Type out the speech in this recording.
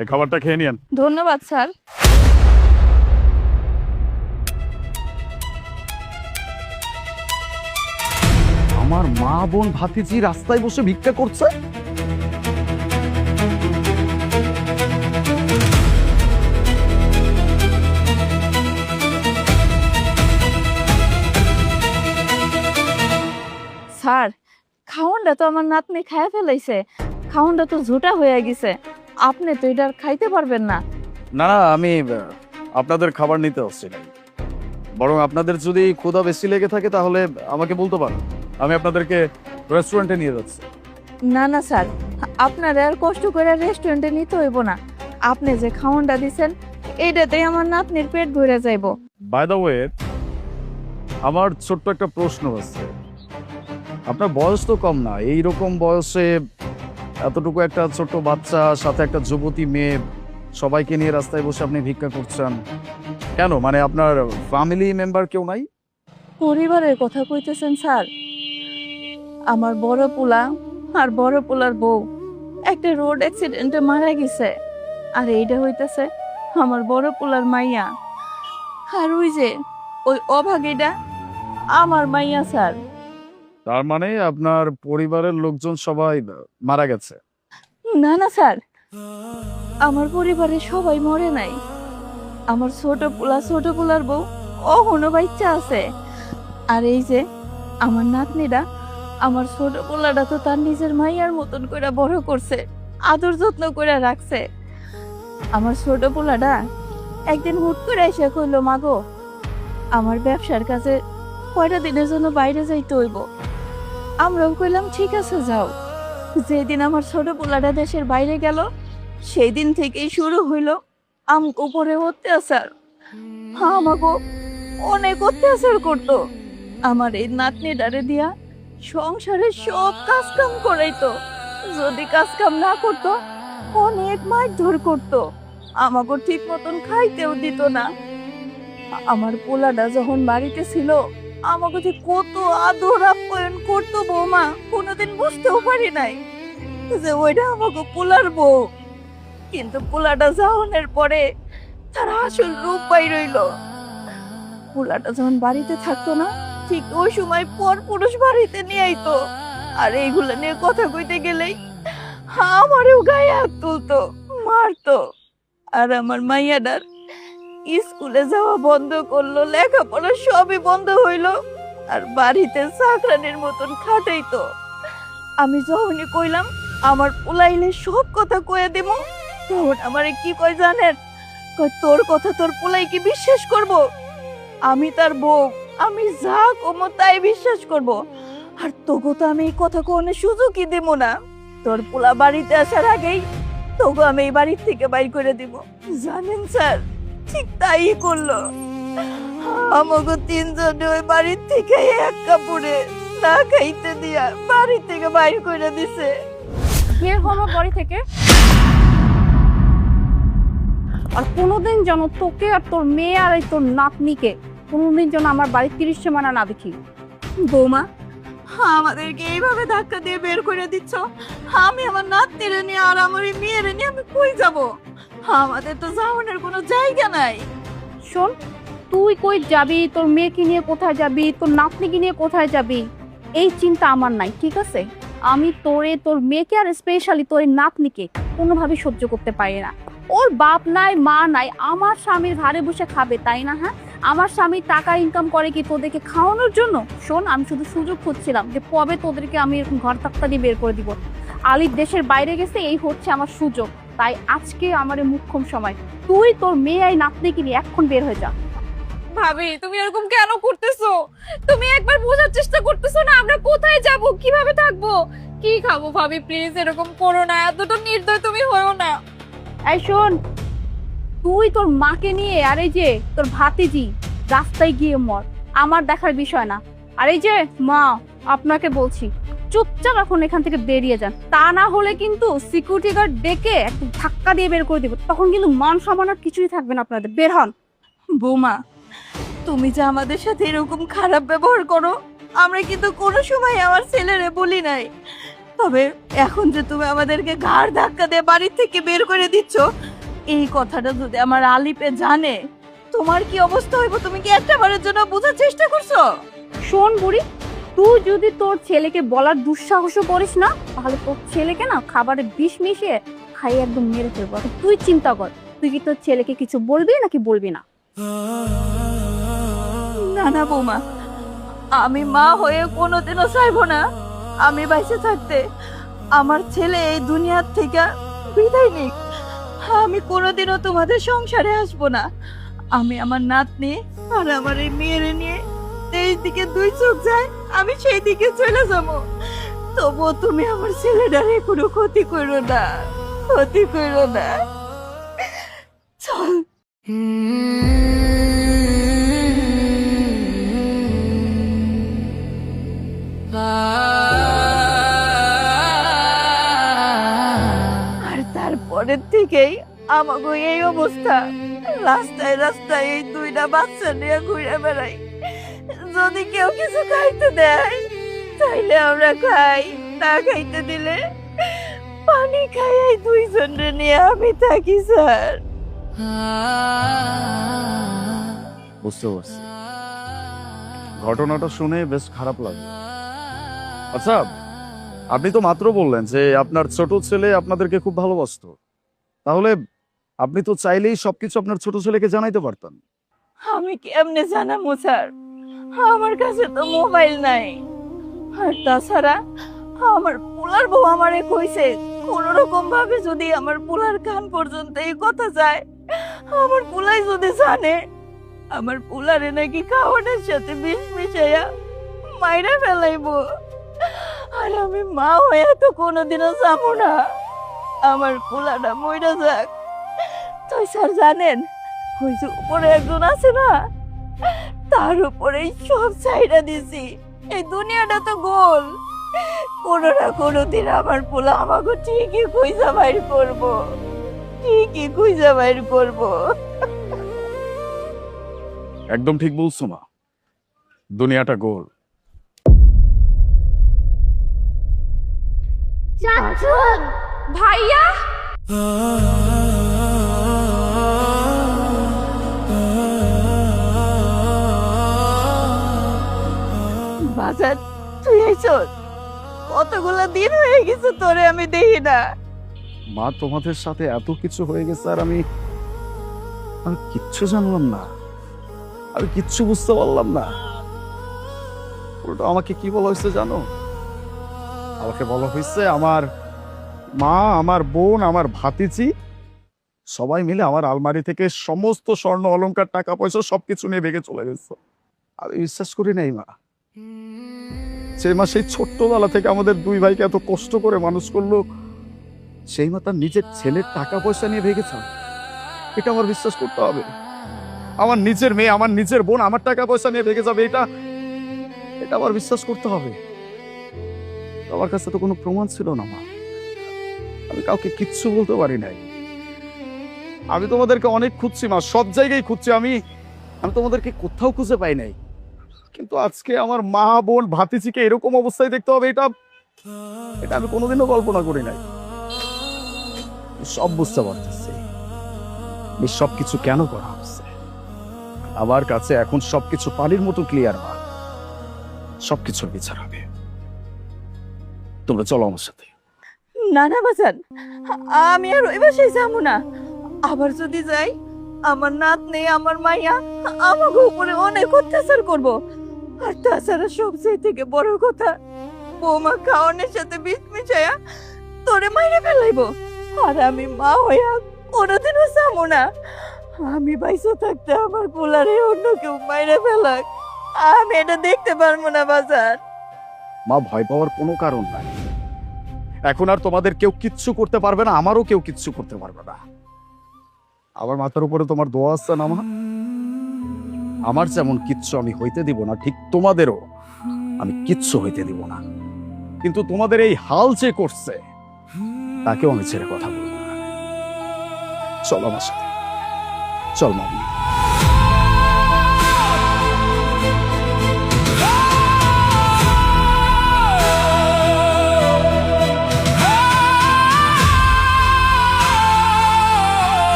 এই খাবারটা খেয়ে নিন। ধন্যবাদ স্যার। আমার মা বোন ভাতিজি রাস্তায় বসে ভিক্ষা করছে। স্যার, খাওনটা তো আমার নাতনি খায় ফেলাইছে। খাওনটা তো ঝোটা হয়ে গেছে। আপনি তো এটা আর খাইতে পারবেন না। না না, আমি আপনাদের খাবার নিতে আসছি না। বরং আপনাদের যদি ক্ষুধা বেশি লেগে থাকে তাহলে আমাকে বলতে পারেন, আমি আপনাদেরকে রেস্টুরেন্টে নিয়ে যাচ্ছি। না না স্যার, আপনার আর কষ্ট করে রেস্টুরেন্টে নিতে হইব না। আপনি যে খাওনটা দিছেন এইটাতেই আমার নাতনির পেট ভরে যাইব। বাই দ্য ওয়ে, আমার ছোট্ট একটা প্রশ্ন আছে। আপনার বয়স তো কম না, এইরকম বয়সে এতটুকু একটা ছোট্ট বাচ্চা সাথে একটা যুবতী মেয়ে সবাইকে নিয়ে রাস্তায় বসে আপনি ভিক্ষা করছেন কেন? মানে আপনার ফ্যামিলি মেম্বার কেউ নাই? পরিবারের কথা কইতেছেন স্যার? আমার বড় পোলা আর বড় পোলার বউ একটা রোড অ্যাক্সিডেন্টে মারা গেছে। আর এইটা হইতেছে আমার বড় পোলার মাইয়া। আর ওই যে ওই অভাগীটা আমার মাইয়া স্যার। তার মানে আপনার পরিবারের লোকজন সবাই মারা গেছে? না না স্যার, আমার পরিবারের সবাই মরে নাই। আমার ছোট পোলার বউ অহনো বাচ্চা আছে। আর এই যে আমার নাতনিটা, আমার ছোট পোলাটা তো তার নিজের মাইয়ার মতন করে বড় করছে, আদর যত্ন করে রাখছে। আমার ছোট পোলাটা একদিন হুট করে এসে কইলো, মাগো আমার ব্যবসার কাছে কয়টা দিনের জন্য বাইরে যাইতে হইব। আমরাও কইলাম ঠিক আছে যাও। যেদিন আমার ছোট পোলাটা দেশের বাইরে গেল সেই দিন থেকেই শুরু হইলো উপরে অত্যাচার। আমাকে অনেক অত্যাচার করতো। আমার এই নাতনিটারে দিয়া সংসারের সব কাজ কাম করাইতো। যদি কাজ কাম না করতো অনেক মারধর করতো। আমাকে ঠিক মতন খাইতেও দিত না। আমার পোলাটা যখন বাড়িতে ছিল আমাকে যে কত আদর আপ্যায়ন করতো বৌমা, কোনোদিন বুঝতেও পারি নাই যে ওইটা আমাকে পোলার বউ। কিন্তু পোলাটা যাওয়ানোর পরে তার আসল রূপ বাইর হইল। পোলাটা যখন বাড়িতে থাকতো না ঠিক ওই সময় পর পুরুষ বাড়িতে নিয়ে আইতো। আর এইগুলো নিয়ে কথা কইতে গেলেই আমারও গায়ে হাত তুলতো, মারতো। আর আমার মাইয়াটার স্কুলে যাওয়া বন্ধ করলো, লেখাপড়া সবই বন্ধ হইলো। আর বাড়িতে চাকরানির মতন খাটাইতো। আমি যখনই কইলাম আমার পোলাইলে সব কথা কয়ে দেব, তখন আমারে কি কয় জানেন? কয় তোর কথা তোর পোলাই কি বিশ্বাস করব? আমি তার বউ, আমি যা কমো তাই বিশ্বাস করব। আর তোকে তো আমি এই কথা কোনে সুযোগই দেব না। তোর পোলা বাড়িতে আসার আগেই তোকে আমি এই বাড়ির থেকে বাইর করে দিব। জানেন স্যার, ঠিক তাই করলো। আমাকে তিনজনে ওই বাড়ির থেকে এক কাপড়ে না খাইতে দিয়া বাড়ি থেকে বাইর করে দিছে। বের হলো বাড়ি থেকে। আর কোনোদিন যেন তোকে আর তোর মেয়ে আর এই তোর নাতনিকে কোনোদিন যেন আমার বাড়ির 30 সীমানা না দেখি। বৌমা, আমাদেরকে এইভাবে ধাক্কা দিয়ে বের করে দিচ্ছ। আমি আমার নাতনিরে নিয়ে আর আমার এই মেয়েরে নিয়ে আমি কই যাব? আমাদের তো যাওয়ানোর কোনো জায়গা নাই। শোন, তুই কই যাবি, তোর মেয়েকে নিয়ে কোথায় যাবি, তোর নাতনিকে নিয়ে কোথায় যাবি, এই চিন্তা আমার নাই, ঠিক আছে? আমি তোরে, তোর মেয়েকে আর স্পেশালি তোর নাতনিকে কোনোভাবে সহ্য করতে পারি না। ওর বাপ নাই মা নাই, আমার স্বামীর ঘাড়ে বসে খাবে, তাই না? হ্যাঁ, আমার স্বামী টাকা ইনকাম করে কি তোদেরকে খাওয়ানোর জন্য? শোন, আমি শুধু সুযোগ খুঁজছিলাম যে কবে তোদেরকে আমি এরকম ঘর তাক্তা দিয়ে বের করে দিব। আলিফ দেশের বাইরে গেছে, এই হচ্ছে আমার সুযোগ। তাই আজকে আমার মুখ্যম সময়, তুই তোর মেয়ে আর নাতনিকে নিয়ে এখন বের হয়ে যা। ভাবি, তুমি এরকম কেন করতেছো? তুমি একবার বোঝার চেষ্টা করতেছো না আমরা কোথায় যাব, কিভাবে থাকবো, কি খাবো? ভাবি প্লিজ এরকম করো না, এতটা নির্দয় তুমি হয়ো না। এই শোন, তুই তোর মাকে নিয়ে আর এই যে তোর ভাতিজি রাস্তায় গিয়ে মর, আমার দেখার বিষয় না। আর এই যে মা, আপনাকে বলছি চুপচাপ এখন এখান থেকে বেরিয়ে যান, তা না হলে কিন্তু সিকিউরিটি গার্ড ডেকে একটা ধাক্কা দিয়ে বের করে দিব, তখন কিন্তু মান সম্মান আর কিছুই থাকবে না আপনাদের। বের হন। বৌমা, তুমি যে আমাদের সাথে এরকম খারাপ ব্যবহার করো আমরা কিন্তু কোনো সময় আমার ছেলেরে বলি নাই। তবে এখন যে তুমি আমাদেরকে ঘাড় ধাক্কা দিয়ে বাড়ি থেকে বের করে দিচ্ছ এই কথাটা যদি আমার আলিপে জানে, তোমার কি অবস্থা হইব তুমি কি একটা বারের জন্য বোঝার চেষ্টা করছো? শোন বুড়ি, তুই যদি তোর ছেলেকে বলার দুঃসাহসও করিস না, তাহলে তোর ছেলেকে না খাবারে বিষ মিশিয়ে খাইয়ে একদম মেরে ফেলবো। এখন তুই চিন্তা কর, তুই কি তোর ছেলেকে কিছু বলবি নাকি বলবি না? না না বৌমা, আমি মা হয়ে কোনোদিনও চাইবো না আমি বাইসে থাকতে আমার ছেলে এই দুনিয়ার থেকে বিদায় নিক। আমি কোনোদিনও তোমাদের সংসারে আসবো না। আমি আমার নাতনি আর আমার এই মেয়েরে নিয়ে যেই দিকে দুই চোখ যায় আমি সেই দিকে চলে যাবো। তবুও তুমি আমার ছেলেটারে কোনো ক্ষতি করো না, ক্ষতি করো না। চল। আর তারপরের থেকেই আমাকে এই অবস্থা, রাস্তায় রাস্তায় এই দুইটা বাচ্চা নিয়ে ঘুরে বেড়াই। যদি কেউ কিছু খাইতে দেয় তাইলে আমরা খাই, না খাইতে দিলে পানি খাই। এই দুইজনে নিয়ে আমি থাকি স্যার। বুঝতে পারছি, ঘটনাটা শুনে বেশ খারাপ লাগলো। আচ্ছা, আপনি তো মাত্র বললেন যে আপনার ছোট ছেলে আপনাদেরকে খুব ভালোবাসতো, তাহলে আপনি তো চাইলেই সবকিছু আপনার ছোট ছেলেকে জানাইতে পারতেন। আমি কেমনে জানাবো স্যার, আমার কাছে তো মোবাইল নাই। আর তাছাড়া আমার পোলার বউ আমারে কইছে কোন রকম ভাবে যদি আমার পোলার কান পর্যন্ত এই কথা যায়, আমার পোলাই যদি জানে, আমার পোলারে নাকি খাওয়ানোর সাথে বিষ মিশাইয়া মাইরা ফেলাইবো। আর আমি মা হয়ে তো কোনোদিনও যাবো না আমার পোলাটা মইরা যাক। তাই স্যার জানেন, ওই যে উপরে একজন আছে না, তার উপরেই সব ছাইড়া দিছি। এই দুনিয়াটা তো গোল, কোনো না কোনো দিন আমার পোলা আমাকে ঠিকই খুঁজা বাইর করবো, ঠিকই খুঁজা বাইর করবো। একদম ঠিক বলছো মা, দুনিয়াটা গোল। ভাইয়া, বাজার তুই আইছস? কতগুলো দিন হয়ে গেছে তোরে আমি দেখি না। মা, তোমাদের সাথে এত কিছু হয়ে গেছে আর আমি কিচ্ছু জানলাম না, আমি কিচ্ছু বুঝতে পারলাম না। ওটা আমাকে কি বলা হয়েছে জানো? আমাকে বলা হয়েছে আমার মা, আমার বোন, আমার ভাতিজি সবাই মিলে আমার আলমারি থেকে সমস্ত স্বর্ণ অলংকার টাকা পয়সা সবকিছু নিয়ে ভেঙে চলে গেছে। আমি বিশ্বাস করি নাই মা। সেই মা সেই ছোট্টবেলা থেকে আমাদের দুই ভাইকে এত কষ্ট করে মানুষ করলো, সেই মা তার নিজের ছেলের টাকা পয়সা নিয়ে ভেঙেছে। এটা আমার বিশ্বাস করতে হবে। আমার নিজের মেয়ে, আমার নিজের বোন আমার টাকা পয়সা নিয়ে ভেঙে যাবে, এটা এটা আমার বিশ্বাস করতে হবে। আমার কাছে তো কোনো প্রমাণ ছিল না মা, আমি কাউকে কিচ্ছু বলতে পারি নাই। আমি তোমাদেরকে অনেক খুঁজছি মা, সব জায়গায় খুঁজছি, আমি তোমাদেরকে কোথাও খুঁজে পাই নাই। কিন্তু আজকে আমার মা, বোন, ভাতিজিকে এরকম অবস্থায় দেখতে হবে, এটা আমি কোনোদিনও কল্পনা করি নাই। সব বুঝতে পারতেছি সবকিছু কেন করা হচ্ছে। আমার কাছে এখন সবকিছু পানির মতো ক্লিয়ার মা, সবকিছুর বিচার হবে। তোমরা চলো আমার সাথে। না না বাজান, আমি আর ওই বাসায় যাবো না। আবার যদি যাই, আমার নাতনি আমার মাইয়া আমাকে উপরে অনেক অত্যাচার করবো। আর তাছাড়া সবচেয়ে থেকে বড় কথা, বৌমা খাওয়ানোর সাথে বিষ মিশাইয়া তোরে মাইরে ফেলাইবো। আর আমি মা হইয়া কোনোদিনও যাবো না। আমি বাইসে থাকতে আমার পোলারে অন্য কেউ মাইরে ফেলাক, আমি এটা দেখতে পারবো না বাজার। মা, ভয় পাওয়ার কোনো কারণ নাই। এখন আর তোমাদের কেউ কিচ্ছু করতে পারবে না, আমারও কেউ কিচ্ছু করতে পারবে না। আমার মাথার উপরে তোমার দোয়া আছে না মা? আমার যেমন কিচ্ছু আমি হইতে দিব না, ঠিক তোমাদেরও আমি কিচ্ছু হইতে দিব না। কিন্তু তোমাদের এই হাল যে করছে, তাকেও আমি ছেড়ে কথা বলবো না। চল আমার সাথে, চল মামনি।